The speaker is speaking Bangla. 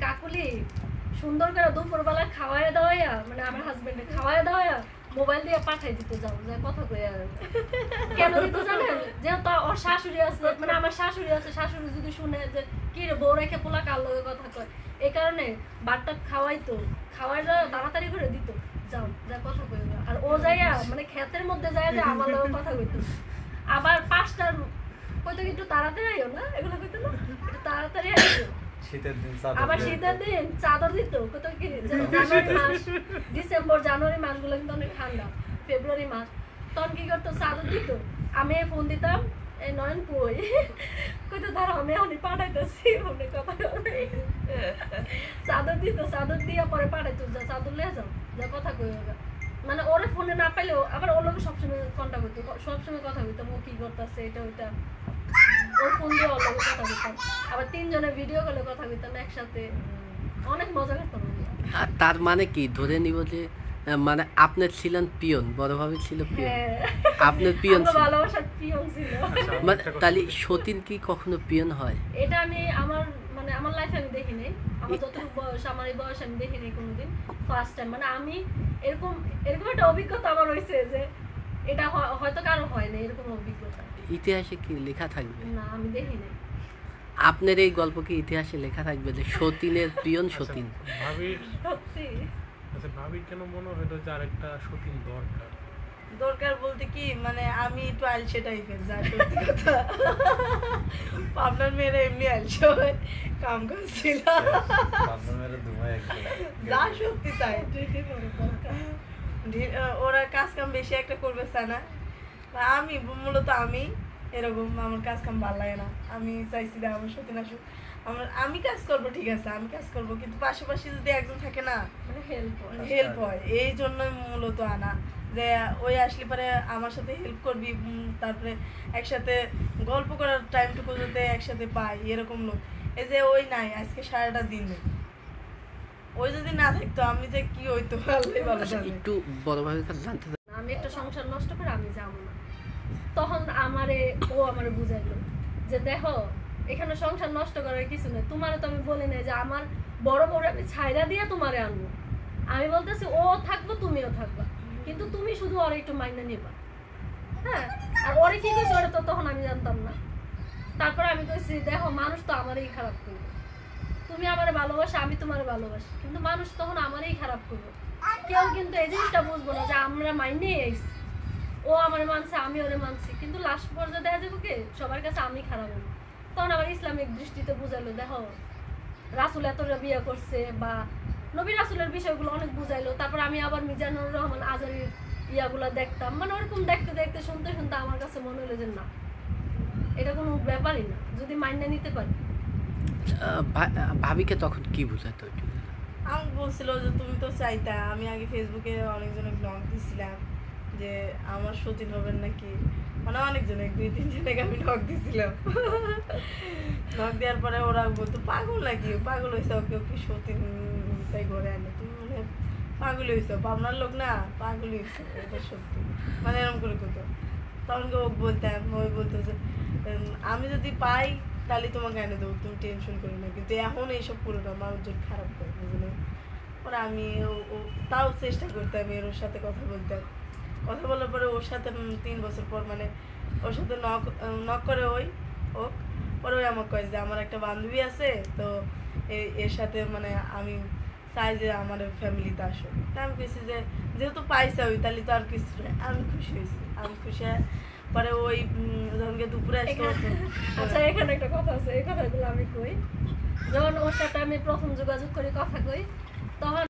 কাকুলি সুন্দর করে দুপুরবেলা খাওয়ায় দাওয়াইয়া মানে আমার হাজবেন্ডে খাওয়ায় দাওয়াইয়া মোবাইল দিয়ে পাঠাই দিতে যাও যে কথা কইয়া কেন দিত জানেন যেহেতু ওর শাশুড়ি আছে মানে আমার শাশুড়ি আছে শাশুড়ি যদি শুনে যে কি রে বউ রেখে পোলা কার লগে কথা কয় এই কারণে বাটটা খাওয়াইতো খাওয়াইটা তাড়াতাড়ি করে দিত যাও যা কথা কইবা আর ও যাইয়া মানে ক্ষেতের মধ্যে যায় যে আমার লগে কথা কইতো আবার 5টার কইতো একটু তাড়াতাড়ি আইও না এগুলো কইতো না একটু তাড়াতাড়ি আইও শীতের দিন চাদর আবার শীতের দিন চাদর দিত কত কি জানুয়ারি মাস ডিসেম্বর জানুয়ারি মাসগুলো কিন্তু অনেক ঠান্ডা ফেব্রুয়ারি মাস তখন কি করতো চাদর দিত আমি ফোন দিতাম এই নয়ন কই কইতো ধর আমি অনেক পাঠাইতেছি অনেক কথা চাদর দিত চাদর দিয়ে পরে পাঠাইতো যা চাদর লিয়ে যাও যা কথা কই মানে ওরে ফোনে না পাইলেও আবার ওর লোক সবসময় কন্টাক্ট করতো সবসময় কথা বলতাম ও কি করতেছে এটা ওইটা ওর ফোন দিয়ে ওর লোক কথা বলতাম আবার 3 জনে ভিডিও কলে কথা বলতাম একসাথে অনেক মজা করতাম তার মানে কি ধরে নিব যে মানে আপনি ছিলেন পিয়ন বড় ভাবে ছিল পিয়ন আপনার পিয়ন ছিল ভালোবাসার পিয়ন ছিল মানে তাহলে সতীন কি কখনো পিয়ন হয় এটা আমি আমার মানে আমার লাইফে আমি দেখি নাই আমার যতটুকু বয়স আমার এই বয়স আমি দেখি নাই কোনোদিন ফার্স্ট টাইম মানে আমি এরকম একটা অভিজ্ঞতা আমার হইছে যে এটা হয়তো কারো হয় না এরকম অভিজ্ঞতা ইতিহাসে কি লেখা থাকবে না আমি দেখি নাই আপনার এই গল্প কি ইতিহাসে লেখা থাকবে যে সতীনের পিয়ন সতীন ভাবির সত্যি আচ্ছা ভাবির কেন মনে হলো যে আরেকটা সতীন দরকার দরকার বলতে কি মানে আমি একটু আলসে টাইপের যা সত্যি কথা আপনার মেয়েরা এমনি আলসে হয় কাম করছিল আপনার মেয়েরা দুমায় একদম যা সত্যি তাই ওরা কাজ কাম বেশি একটা করবে না আমি মূলত আমি এরকম আমার কাজ কাম ভালো লাগে না আমি চাইছি যে আমার সত্যি না আমি কাজ করবো ঠিক আছে আমি কাজ করবো কিন্তু পাশাপাশি যদি একজন থাকে না মানে হেল্প হয় এই জন্যই মূলত আনা যে ওই আসলে পরে আমার সাথে হেল্প করবি তারপরে একসাথে গল্প করার টাইমটুকু যাতে একসাথে পাই এরকম লোক এই যে ওই নাই আজকে সারাটা দিন নেই ওই যদি না থাকতো আমি যে কি হইতো আল্লাহই ভালো জানে একটু বড়ভাবে জানতে আমি একটা সংসার নষ্ট করে আমি যাবো না তখন আমারে বুঝাইলো যে দেখো এখানে সংসার নষ্ট করার কিছু নেই তোমারে তো আমি বলি নাই যে আমার বড় বড় আমি ছাইরা দিয়ে তোমারে আনবো আমি বলতেছি ও থাকবো তুমিও থাকবা কিন্তু তুমি শুধু ওরে একটু মাইনে নিবা হ্যাঁ আর ওরে কি কইছে ওরে তো তখন আমি জানতাম না তারপর আমি কইছি দেখো মানুষ তো আমারই খারাপ করবে তুমি আমারে ভালোবাসো আমি তোমারে ভালোবাসি কিন্তু মানুষ তখন আমারই খারাপ করবে কেউ কিন্তু এই জিনিসটা বুঝবো না যে আমরা মাইনে আইছি ও আমারে মানছে আমি ওরে মানছি কিন্তু লাস্ট পর্যায়ে দেখা যাবে কি সবার কাছে আমি খারাপ হবো তখন আবার ইসলামিক দৃষ্টিতে বুঝাইলো দেখো রাসূল এতটা বিয়ে করছে বা নবী রাসূলের বিষয়গুলো অনেক বুঝাইলো তারপর আমি আবার মিজানুর রহমান আজারির ইয়াগুলো দেখতাম মানে ওরকম দেখতে দেখতে শুনতে শুনতে আমার কাছে মনে হলো যে না এটা কোনো ব্যাপারই না যদি মাইনে নিতে পারি ভাবিকে তখন কি বুঝাতো আমি বলছিল যে তুমি তো চাইতা আমি আগে ফেসবুকে অনেকজনের ব্লগ দিছিলাম যে আমার সতীন হবেন নাকি মানে অনেকজনে 2-3 জনকে আমি নক দিছিলাম নক দেওয়ার পরে ওরা বলতো পাগল নাকি পাগল হয়েছে ওকে ওকে সতীন তাই ঘরে আনে তুমি মানে পাগল হয়েছো আপনার লোক না পাগল হয়েছে এটা সত্যি মানে এরকম করে করতো তখন ও বলতাম ওই বলতো যে আমি যদি পাই তাহলে তোমাকে এনে দেবো তুমি টেনশন করি না কিন্তু এখন এইসব পুরোটা মানুষজন খারাপ করে বুঝলে ওরা আমি তাও চেষ্টা করতাম ওর সাথে কথা বলতাম কথা বলার পরে ওর সাথে 3 বছর পর মানে ওর সাথে নক করে পরে ওই আমাকে কয় যে আমার একটা বান্ধবী আছে তো এর সাথে মানে আমি চাই যে আমার ফ্যামিলিতে আসো তা আমি কেছি যে যেহেতু পাইছে ওই তাহলে তো আর কিছু নেই আমি খুশি হয়েছি আমি খুশি পরে ওই যখনকে দুপুরে আসতে হতো আচ্ছা এখানে একটা কথা আছে এই কথাগুলো আমি কই যখন ওর সাথে আমি প্রথম যোগাযোগ করে কথা কই তখন